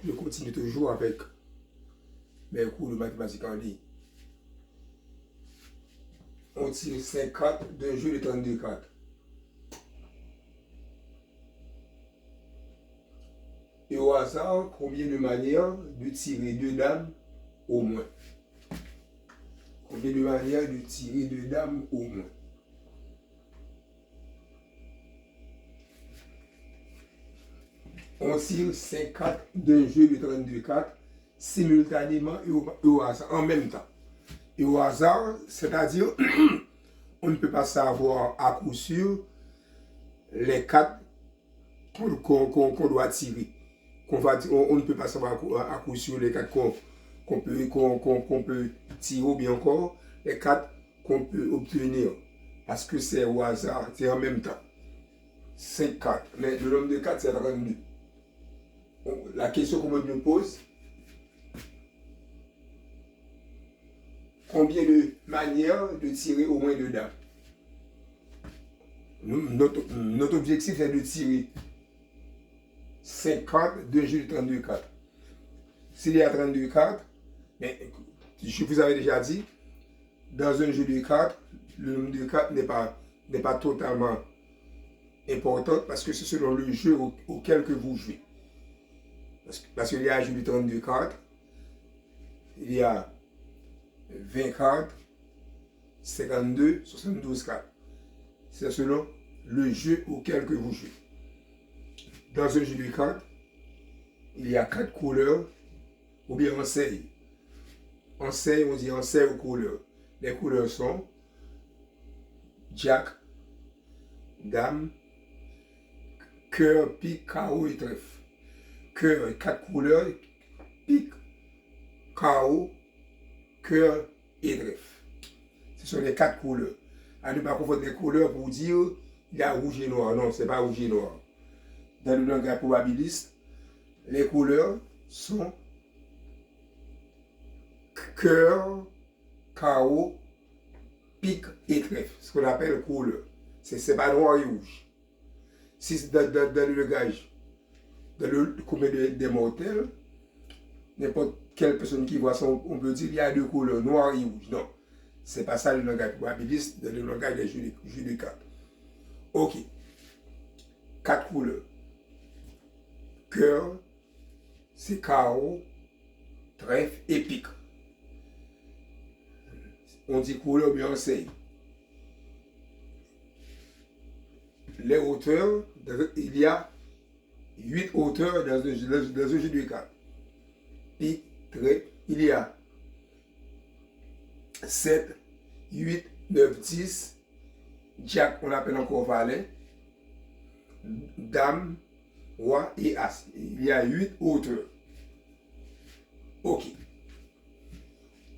je continue toujours avec mes cours de mathématiques en ligne. On tire 5 cartes d'un jeu de 32 cartes. Et au hasard, combien de manières de tirer 2 dames au moins? Combien de manières de tirer 2 dames au moins? On tire 5 cartes d'un jeu de 32 cartes simultanément et au hasard, en même temps. Et au hasard, c'est-à-dire, on ne peut pas savoir à coup sûr les cartes qu'on doit tirer. On ne peut pas savoir à coup sûr les cartes qu'on peut tirer ou bien encore les cartes qu'on peut obtenir. Parce que c'est au hasard, c'est en même temps. 5 cartes. Mais le nombre de cartes, c'est 32. La question qu'on me pose, combien de manières de tirer au moins 2 dames? Notre objectif est de tirer 5 cartes d'un jeu de 32 cartes. S'il y a 32 cartes, mais je vous avais déjà dit, dans un jeu de cartes, le nombre de cartes n'est pas totalement important parce que c'est selon le jeu auquel que vous jouez. Parce qu'il y a un jeu de 32 cartes, il y a 20 cartes, 52, 72 cartes. C'est selon le jeu auquel que vous jouez. Dans un jeu de cartes, il y a 4 couleurs ou bien enseignes. Enseigne, on dit enseigne aux couleurs. Les couleurs sont Jack, Dame, cœur, pique, carreau et trèfle. Cœur, 4 couleurs, pique, carreau, cœur et trèfle. Ce sont les 4 couleurs. À ne pas confondre les couleurs pour dire il y a rouge et noir. Non, ce n'est pas rouge et noir. Dans le langage probabiliste, les couleurs sont cœur, carreau, pique et trèfle. Ce qu'on appelle couleur. Ce n'est pas noir et rouge. Si dans le langage, dans le commun des mortels, n'importe quelle personne qui voit ça, on peut dire qu'il y a 2 couleurs, noir et rouge. Non. Ce n'est pas ça le langage probabiliste, dans le langage des jeux de cartes. Ok. 4 couleurs. Cœur, c'est carreau, trèfle et pique. On dit couleur bien enseigne. Les hauteurs, il y a 8 hauteurs dans un jeu de cartes. Pique, trèfle, il y a 7, 8, 9, 10. Jack, on l'appelle encore valet. Dame, roi et as. Il y a 8 hauteurs. Ok.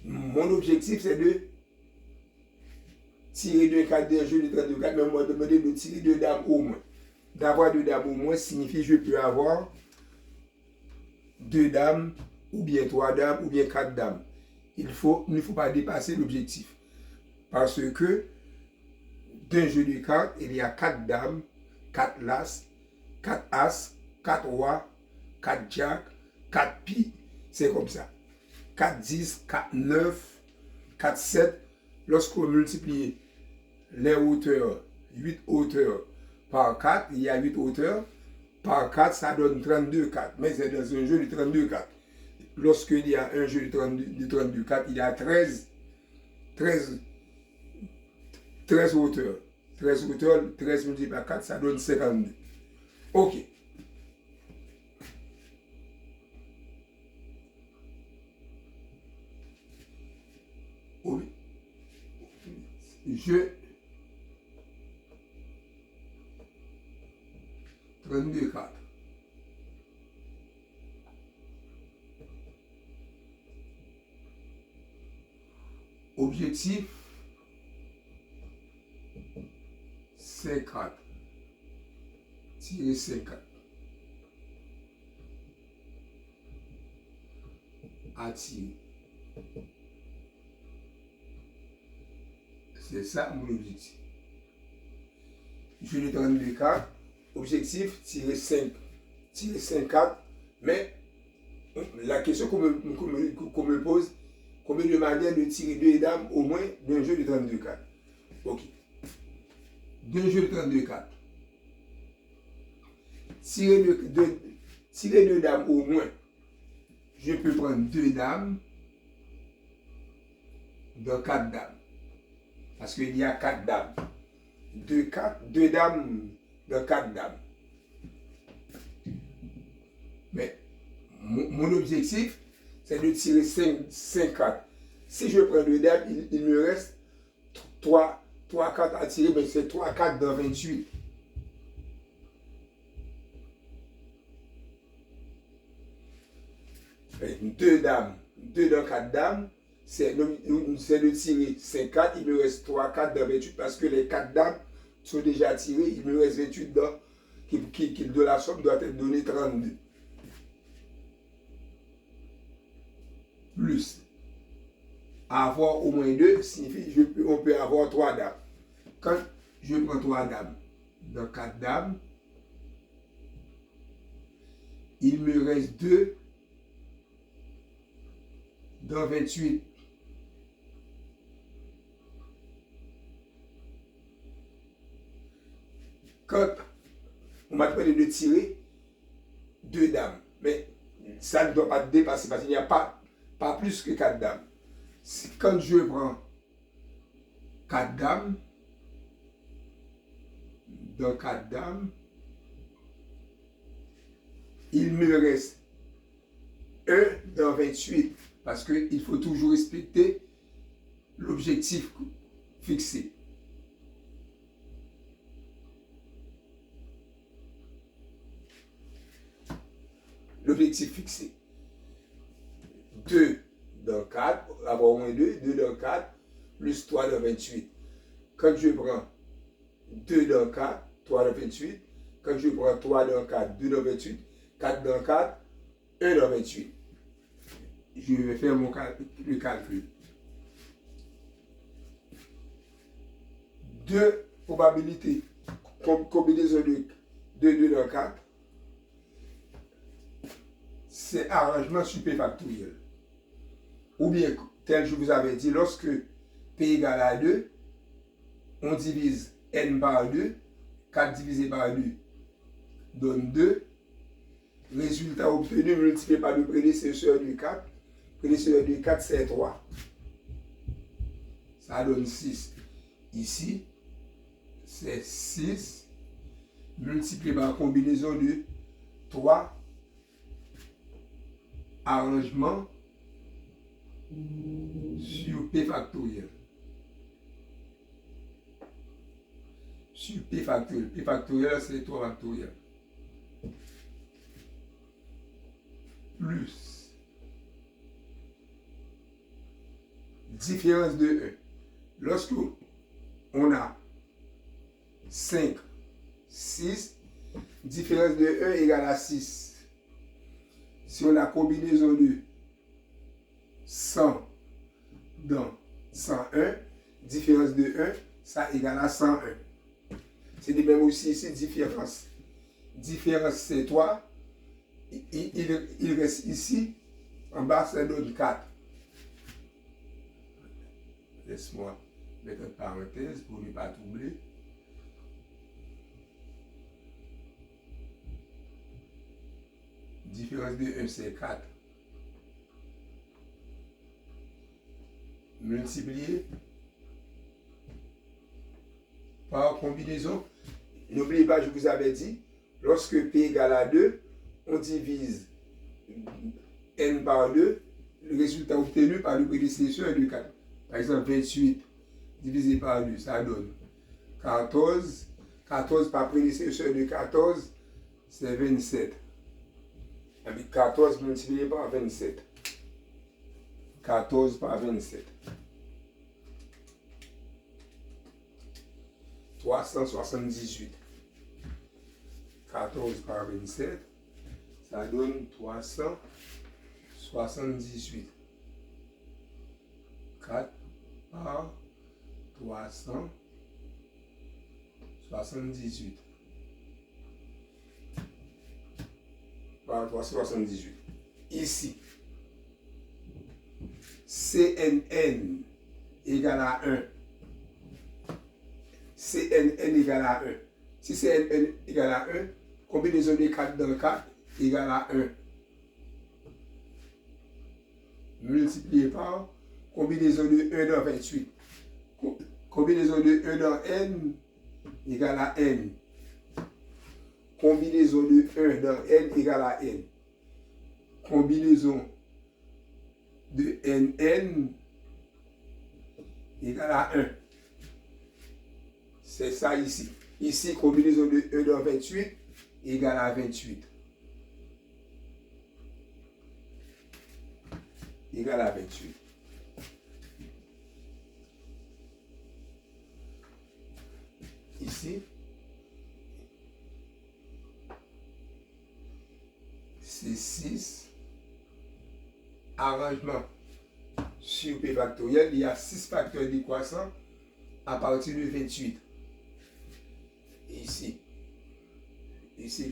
Mon objectif, c'est de tirer 2 cartes d'un jeu de 32 cartes, mais on m'a demandé de tirer 2 dames au moins. D'avoir 2 dames au moins signifie que je peux avoir 2 dames, ou bien 3 dames, ou bien 4 dames. Il ne faut pas dépasser l'objectif. Parce que d'un jeu de cartes, il y a 4 dames, 4 las, 4 as, 4 rois, 4 jack, 4 pi. C'est comme ça. 4, 10, 4, 9, 4, 7. Lorsqu'on multiplie les hauteurs, 8 hauteurs par 4, il y a 8 hauteurs. Par 4, ça donne 32 cartes. Mais c'est dans un jeu de 32 cartes. Lorsqu'il y a un jeu de 32 cartes, il y a 13 hauteurs. 13 hauteurs, 13 multiplié par 4, ça donne 52. Ok. Oui. Jeu 32 cartes. Objectif 50. Tirer 50. Attirer. C'est ça mon objectif. Je lui donne 2 cartes. Objectif, tirer 5 cartes. Mais La question qu'on me pose, combien de manières de tirer deux dames au moins d'un jeu de 32 cartes? Ok. D'un jeu de 32 cartes. Tirer deux dames au moins, je peux prendre deux dames dans quatre dames. Parce qu'il y a quatre dames. Deux dames dans quatre dames. Mais mon objectif, c'est de tirer 5 cartes. Si je prends deux dames, il me reste 3 cartes à tirer, mais c'est 3 cartes dans 28. Deux dames, deux dans quatre dames, c'est de tirer 5 cartes, il me reste 3 cartes dans 28 parce que les 4 dames sont déjà tirées, il me reste 28 dans, qui de la somme doit être donnée 32. Plus avoir au moins 2 signifie on peut avoir 3 dames. Quand je prends 3 dames dans 4 dames, il me reste 2 dans 28. Quand on m'a demandé de tirer 2 dames, mais ça ne doit pas dépasser parce qu'il n'y a pas plus que 4 dames. Quand je prends 4 dames, dans 4 dames, il me reste 1 dans 28 parce qu'il faut toujours respecter l'objectif fixé. L'objectif fixé. 2 dans 4, avoir au moins 2, 2 dans 4, plus 3 dans 28. Quand je prends 2 dans 4, 3 dans 28. Quand je prends 3 dans 4, 2 dans 28. 4 dans 4, 1 dans 28. Je vais faire le calcul. 2 probabilités, combinaison de 2 dans 4, c'est arrangement superfactoriel. Ou bien, tel que je vous avais dit, lorsque P égale à 2, on divise N par 2, 4 divisé par 2 donne 2. Résultat obtenu multiplié par le prédécesseur du 4. Prédécesseur du 4, c'est 3. Ça donne 6. Ici, c'est 6 multiplié par combinaison de 3. Arrangement sur P factoriel. Sur P factoriel. P factoriel, c'est 3 factoriel. Plus différence de 1. Lorsque on a 5, 6, différence de 1 égale à 6. Si on a combinaison de 100 dans 101, différence de 1, ça égale à 101. C'est de même aussi ici, différence. Différence, c'est 3. Il reste ici, en bas, ça donne 4. Laisse-moi mettre une parenthèse pour ne pas troubler. Différence de 1, c'est 4. Multiplié par combinaison. N'oubliez pas, je vous avais dit, lorsque P égale à 2, on divise N par 2, le résultat obtenu par le prédécesseur est de 4. Par exemple, 28 divisé par 2, ça donne 14. 14 par prédécesseur de 14, c'est 27. Avec 14 multiplié par 27. 14 par 27. 378. 14 par 27, ça donne 378. 4 par 378. Par 378. Ici, CNN égale à 1. CNN égale à 1. Si CNN égale à 1, combinaison de 4 dans 4 égale à 1. Multiplié par combinaison de 1 dans 28. Combinaison de 1 dans n égale à n. Combinaison de 1 dans n égale à n. Combinaison de nn égale à 1. C'est ça ici. Ici, combinaison de 1 dans 28 égale à 28. Égale à 28. Ici, c'est 6. Arrangement sur P factoriel. Il y a 6 facteurs décroissants à partir de 28. Ici. Ici,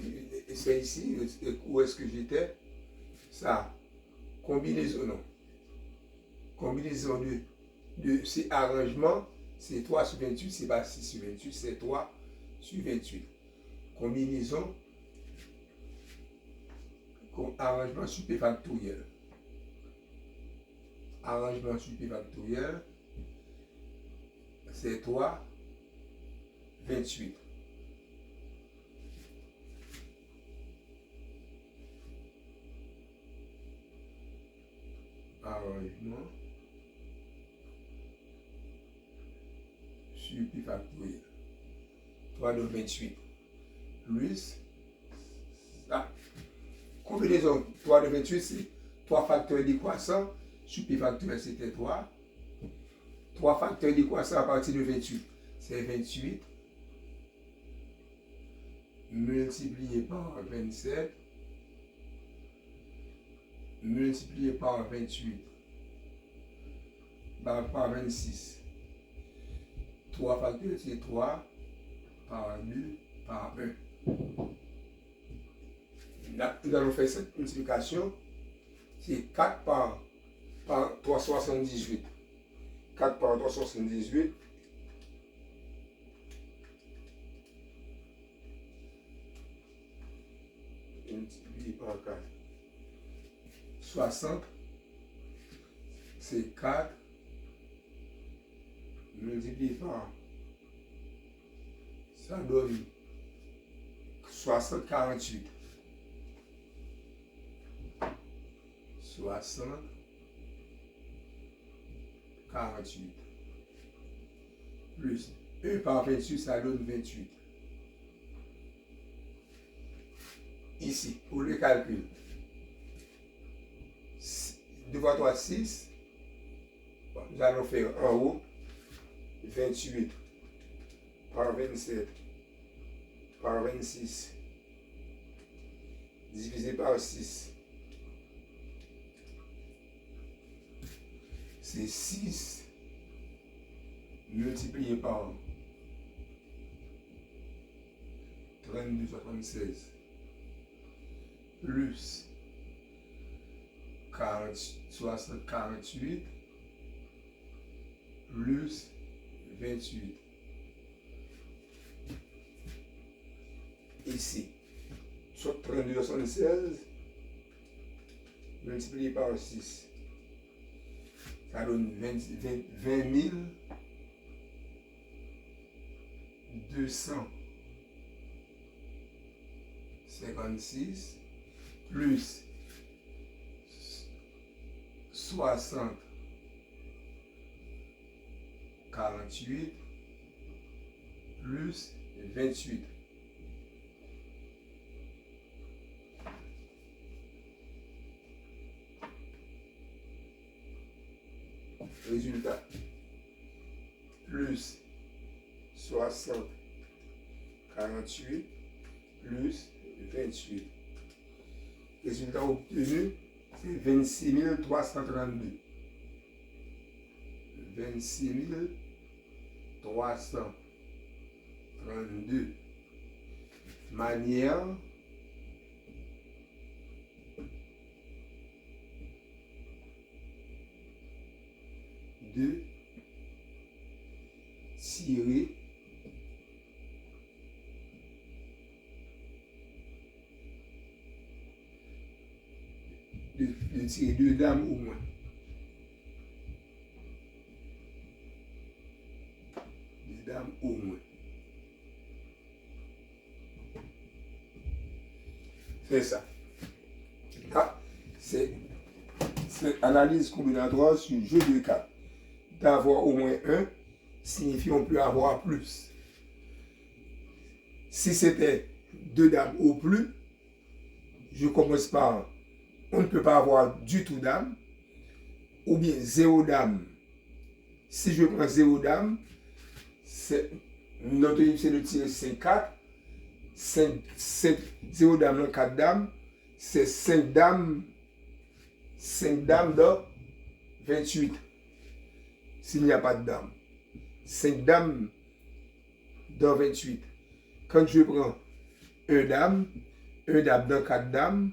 c'est ici. Où est-ce que j'étais? Ça. Combinaison, non. Combinaison de ces arrangements, c'est 3 sur 28, c'est pas 6 sur 28, c'est 3 sur 28. Combinaison, arrangement sur P factoriel. Arrangement sur P factoriel, c'est 3, 28. Arrangement sur P factoriel. 3 de 28 plus ça. Combinaison 3 de 28, c'est 3 facteurs décroissants. Sur P factoriel, c'était 3. 3 facteurs décroissants à partir de 28. C'est 28 multiplié par 27 multiplié par 28 par 26. 3 facteurs, c'est 3 par 2 par 1. Là, nous allons faire cette multiplication. C'est 4 par 378. 4 par 378. Multiplié par 4. 60. C'est 4 multiplié par. Ça donne 60, 48. 60, 48. Plus 1 par 28, ça donne 28. Ici, pour le calcul, 2 fois 3, 6. Bon, nous allons faire en haut 28 par 27 par 26 divisé par 6. C'est 6 multiplié par 32,76 plus 48 plus 28. Ici, 32,76 multiplié par 6. Ça donne 20 256 plus 60 48 plus 28. Résultat, plus 60 48 plus 28. Résultat obtenu, c'est 26 332. 26 332. de tirer 2 dames au moins. Deux dames au moins. C'est ça. Ah, c'est analyse combinatoire sur jeu de cartes. D'avoir au moins un signifie on peut avoir plus. Si c'était 2 dames au plus, je commence par on ne peut pas avoir du tout dame, ou bien 0 dame. Si je prends 0 dame, notre livre c'est de tirer 5 4, 0 dame dans 4 dames, c'est 5 dames dans 28. S'il n'y a pas de dame. 5 dames dans 28. Quand je prends un dame dans 4 dames,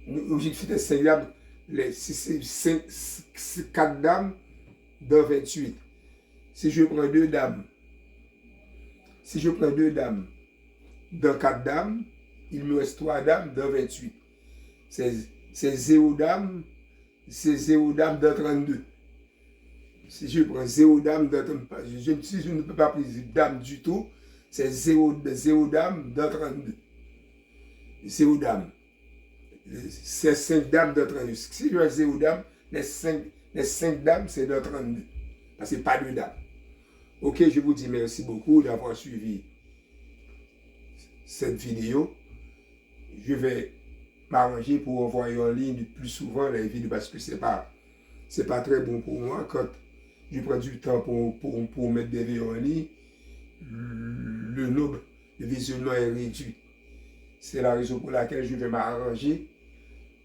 l'objectif c'était 5 dames, 4 dames dans 28. Si je prends 2 dames, dans 4 dames, il me reste 3 dames dans 28. C'est 0 dame, dans 32. Si je prends 0 dame dans 32, si je ne peux pas prendre dame du tout, c'est 0 dame dans 32. 0 dame. C'est 5 dames dans 32. Si je prends 0 dame, les 5 dames, c'est dans 32. Parce que pas de dames. Ok, je vous dis merci beaucoup d'avoir suivi cette vidéo. Je vais m'arranger pour envoyer en ligne plus souvent les vidéos parce que c'est pas très bon pour moi quand je prends du temps pour mettre des vidéos en ligne. Le nombre de visionnements est réduit. C'est la raison pour laquelle je vais m'arranger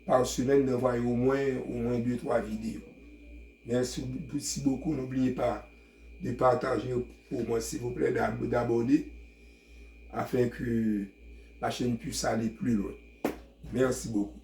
par semaine d'envoyer au moins 2-3 vidéos. Merci beaucoup. N'oubliez pas de partager pour moi, s'il vous plaît, d'abonner afin que la chaîne puisse aller plus loin. Merci beaucoup.